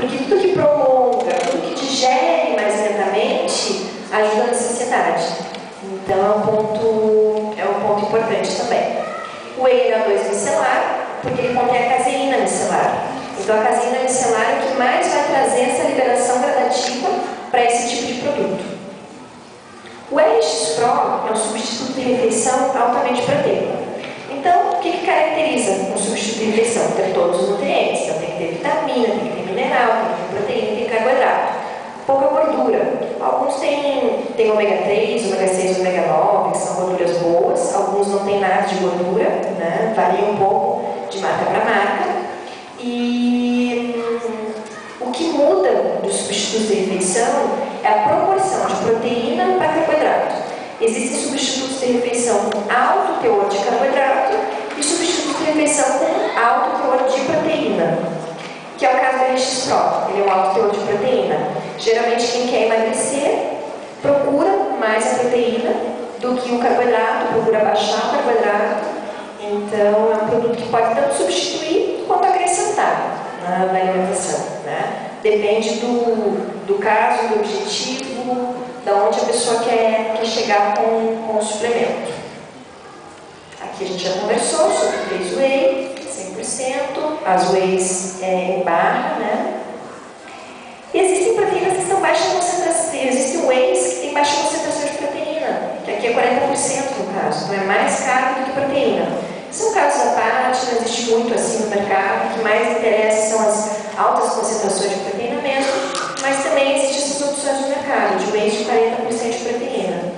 Porque tudo que prolonga, tudo que digere mais lentamente, ajuda na saciedade. Então é um ponto importante também. O whey H2 micelar, porque ele contém a caseína micelar. Então a caseína micelar é o que mais vai trazer essa liberação gradativa para esse tipo de produto. O RX-Pro é um substituto de refeição altamente proteico. Então, o que caracteriza um substituto de refeição? Ter todos os nutrientes. Então, tem que ter vitamina, tem que ter mineral, tem que ter proteína, tem carboidrato. Pouca gordura. Alguns têm ômega 3, ômega 6, ômega 9, que são gorduras boas. Alguns não têm nada de gordura, né? Varia um pouco de marca para marca. E o que muda dos substitutos de refeição é a proporção de proteína para carboidrato. Existem substitutos de refeição com alto teor de carboidrato e substitutos de refeição com alto teor de proteína, que é o caso do RX Pro. Ele é um alto teor de proteína. Geralmente quem quer emagrecer procura mais a proteína do que o carboidrato, procura baixar o carboidrato. Então é um produto que pode tanto substituir quanto acrescentar na alimentação, né? Depende do caso, do objetivo, da onde a pessoa quer chegar com o suplemento. Aqui a gente já conversou sobre o base whey, 100%, as wheys em barra, né? E existem proteínas que são baixas concentração, existem wheys que têm baixa concentração de proteína, que aqui é 40% no caso, então é mais caro do que proteína. São casos à parte, não existe muito assim no mercado, o que mais interessa são as altas concentrações de proteína mesmo, mas também existem essas opções no mercado, de whey de 40% de proteína.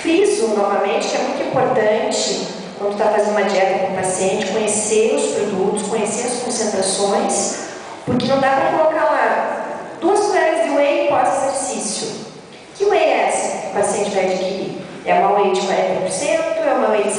Friso, novamente, que é muito importante quando está fazendo uma dieta com o paciente, conhecer os produtos, conhecer as concentrações, porque não dá para colocar lá 2 colheres de whey pós-exercício. Que whey é essa que o paciente vai adquirir? É uma whey de 40%, é uma whey de 50%,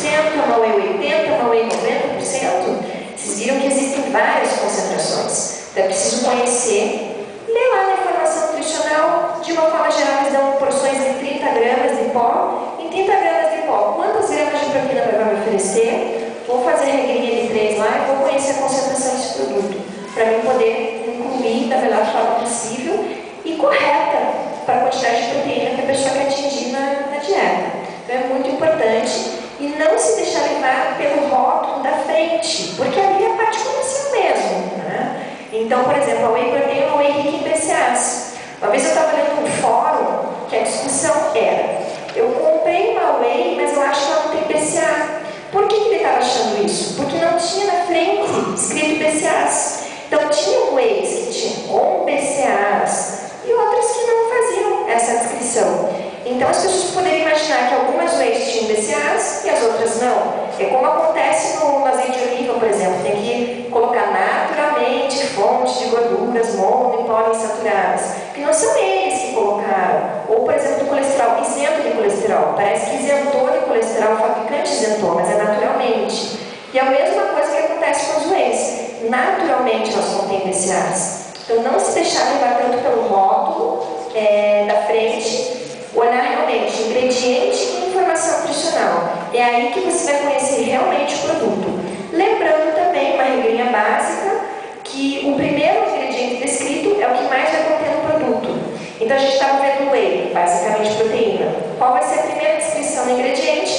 é uma whey 80%, é uma whey 90%? Vocês viram que existem várias concentrações. Então é preciso conhecer, ler lá na informação nutricional, de uma forma geral eles dão porções de 30 gramas de pó. Em 30 gramas de pó, quantas gramas de proteína vai me oferecer? Vou fazer a regrinha de 3 lá e vou conhecer a concentração desse produto, para mim poder incluir da melhor forma possível e correta para a quantidade de proteína que a pessoa quer atingir na dieta. Então é muito importante e não se deixar levar pelo rótulo da frente, porque ali é a parte comercial mesmo, né? Então, por exemplo, a whey protein é uma whey rica em BCAAs. Uma vez eu estava lendo um fórum que a discussão era: eu comprei uma whey, mas eu acho que ela não tem BCAA. Por que ele estava achando isso? Porque não tinha na frente escrito BCAAs. Então, tinha wheys que tinham com BCAAs e outras que não faziam essa descrição. Então as pessoas poderiam imaginar que algumas wheys tinham BCAAs e as outras não. É como acontece no azeite de oliva, por exemplo. Tem que colocar naturalmente fontes de gorduras mono e poliinsaturadas, que não são eles que colocaram. Ou, por exemplo, do colesterol, isento de colesterol. Parece que isentou de colesterol, o fabricante isentou, mas é naturalmente. E a mesma coisa que acontece com as wheys. Naturalmente elas contêm BCAAs. Então não se deixar levar tanto pelo rótulo da frente, olhar realmente ingrediente e informação nutricional. É aí que você vai conhecer realmente o produto. Lembrando também, uma regrinha básica, que o primeiro ingrediente descrito é o que mais vai conter no produto. Então a gente estava vendo whey, basicamente proteína. Qual vai ser a primeira descrição do ingrediente?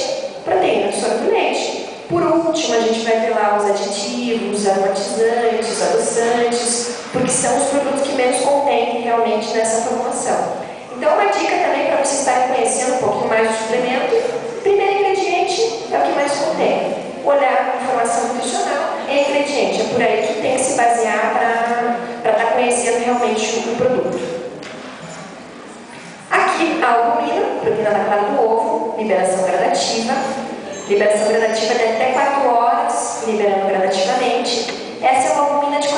Proteína do soro do leite. Por último, a gente vai ver lá os aditivos, os aromatizantes, os adoçantes, porque são os produtos que menos contêm realmente nessa formulação. Então, uma dica também para vocês estarem conhecendo um pouquinho mais do suplemento: o primeiro ingrediente é o que mais contém. Olhar a informação nutricional é ingrediente, é por aí que tem que se basear para estar conhecendo realmente o produto. Aqui, a albumina, proteína da clara do ovo, liberação gradativa. Liberação gradativa de até 4 horas, liberando gradativamente. Essa é uma albumina de 40%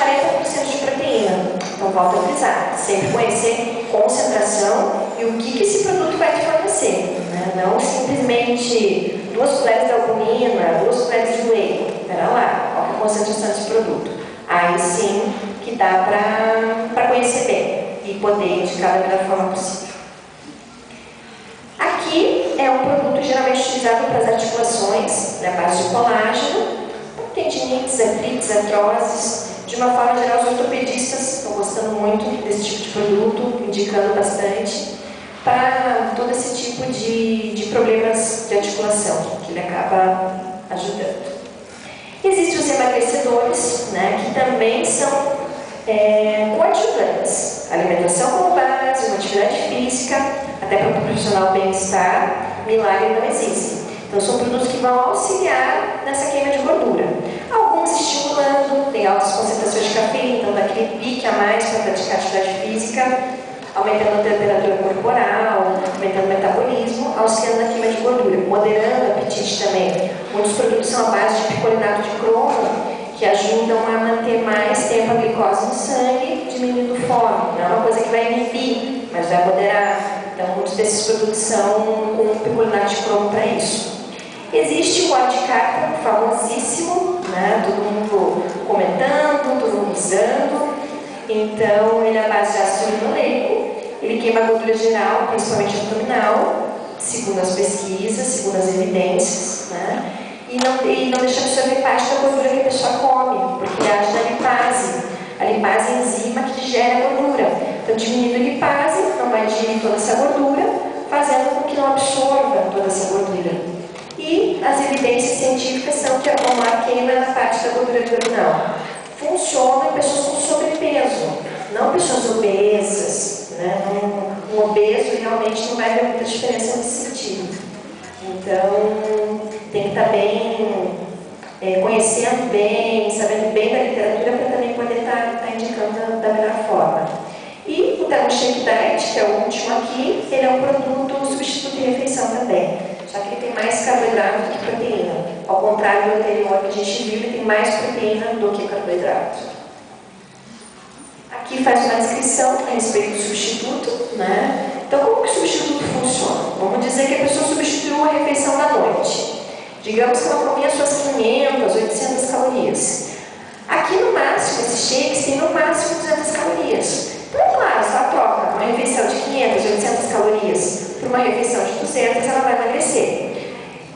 de proteína. Então, volto a frisar, sempre conhecer concentração e o que esse produto vai te fornecer, né? Não simplesmente 2 colheres de albumina, 2 colheres de whey. Espera lá, qual é a concentração desse produto? Aí sim que dá para conhecer bem e poder indicar da melhor forma possível. Aqui é um produto geralmente utilizado para as articulações, na base de colágeno, tendinites, artrites, artroses. De uma forma geral, os ortopedistas estão indicando bastante para todo esse tipo de problemas de articulação, que ele acaba ajudando. Existem os emagrecedores, né, que também são coadjuvantes. Alimentação como base, uma atividade física, até para o profissional bem-estar, milagre não existe. Então são produtos que vão auxiliar nessa queima de gordura. Alguns estimulando, tem altas concentrações de cafeína, então dá aquele pique a mais para praticar atividade física, aumentando a temperatura corporal, aumentando o metabolismo, auxiliando na queima de gordura, moderando o apetite também. Muitos produtos são à base de picolinato de cromo, que ajudam a manter mais tempo a glicose no sangue, diminuindo fome. Não é uma coisa que vai inibir, mas vai moderar. Então, muitos desses produtos são com picolinato de cromo para isso. Existe o óleo de cártamo, famosíssimo, né? Todo mundo comentando, todo mundo usando. Então, ele é a base de ácido linoleico, ele queima a gordura geral, principalmente abdominal, segundo as pesquisas, segundo as evidências, né? E não deixa absorver parte da gordura que a pessoa come, porque ele age na lipase. A lipase é a enzima que digere a gordura. Então, diminuindo a lipase, não vai digerir toda essa gordura, fazendo com que não absorva toda essa gordura. E as evidências científicas são que a pomar queima na parte da gordura abdominal. Funciona em pessoas com sobrepeso, não pessoas obesas, né? Um obeso realmente não vai ver muita diferença nesse sentido. Então, tem que estar bem, conhecendo bem, sabendo bem da literatura para também poder estar indicando da melhor forma. E o Thermoshake Diet, que é o último aqui, ele é um produto substituto de refeição também, só que ele tem mais carboidrato do que proteína. Ao contrário do anterior que a gente viu, ele tem mais proteína do que carboidrato. Aqui faz uma descrição a respeito do substituto, né? Então, como que o substituto funciona? Vamos dizer que a pessoa substituiu a refeição da noite. Digamos que ela comia suas 500, 800 calorias. Aqui no máximo, esses shakes têm no máximo 200 calorias. Então, claro, se ela troca uma refeição de 500, 800 calorias por uma refeição de 200, ela vai emagrecer.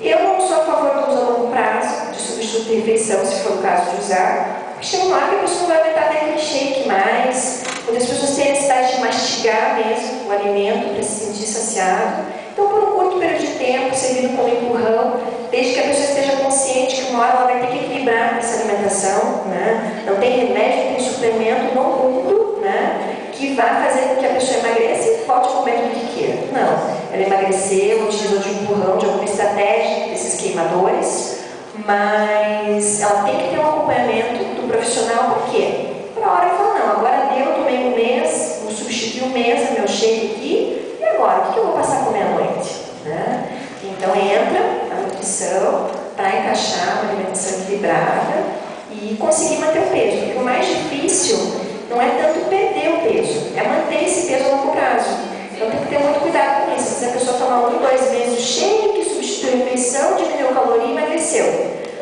Eu não sou a favor do uso a longo prazo de substituto de refeição, se for o caso de usar, porque chega uma hora que a pessoa não vai aguentar aquele shake mais, quando as pessoas têm a necessidade de mastigar mesmo o alimento para se sentir saciado. Então, por um curto período de tempo, servindo como empurrão, desde que a pessoa esteja consciente que uma hora ela vai ter que equilibrar essa alimentação, né? Não tem remédio, não tem suplemento no mundo, né, que vai fazer com que a pessoa emagreça e volte a comer tudo que queira. Não. Ela emagreceu, utilizou de empurrão, de alguma estratégia desses queimadores, mas ela tem que ter um acompanhamento do profissional, por quê? Para a hora que fala, não, agora deu, tomei um mês, vou substituir um mês a meu shake aqui, e agora, o que eu vou passar a comer à noite? Né? Então entra a nutrição para encaixar uma alimentação equilibrada e conseguir manter o peso, porque o mais difícil não é tanto perder o peso, é manter esse peso a longo prazo. Então tem que ter muito cuidado com isso. Se a pessoa tomar 1, 2 meses de shake, substituiu a refeição, diminuiu a caloria e emagreceu.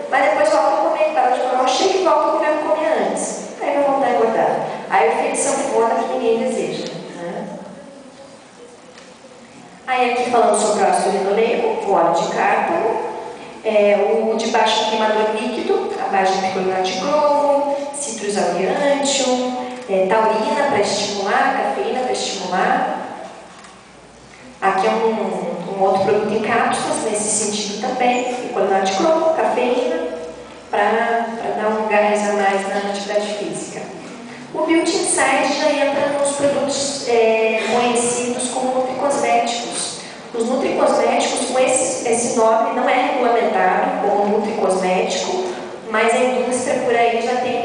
Mas depois volta a comer, para de tomar o shake e volta a comer o que comia antes. Aí vai voltar a engordar. Aí o efeito sanfona que ninguém deseja. Né? Aí aqui falando sobre o ácido linoleico, o óleo de cártamo, o de baixo queimador líquido, a base de picolinato de cromo, citrus aureantium, taurina para estimular, cafeína para estimular. Aqui é um outro produto em cápsulas, nesse sentido também, picolinato de cromo, cafeína, para dar um gás a mais na atividade física. O Beauty Inside já entra nos produtos conhecidos como nutricosméticos. Os nutricosméticos, com esse nome, não é regulamentado como nutricosmético, mas a indústria por aí já tem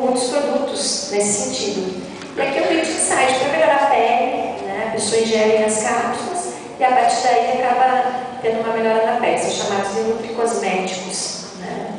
muitos produtos nesse sentido. E aqui o Beauty Inside para melhorar a pele, né? A pessoa ingere as cápsulas e a partir daí acaba tendo uma melhora na pele, são chamados de nutricosméticos. Né?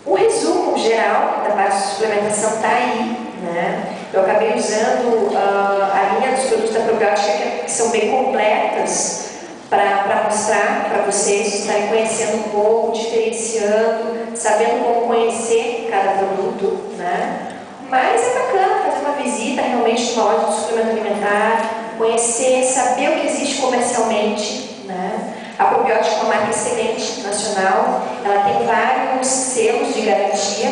O resumo geral da parte de suplementação está aí. Né? Eu acabei usando a linha dos produtos da probiótica que são bem completas para mostrar para vocês, estarem conhecendo um pouco, diferenciando, sabendo como conhecer cada produto. Né? Mas é bacana fazer uma visita realmente numa loja de suplemento alimentar, conhecer, saber o que existe comercialmente. Né? A Probiótica é uma marca excelente, nacional, ela tem vários selos de garantia,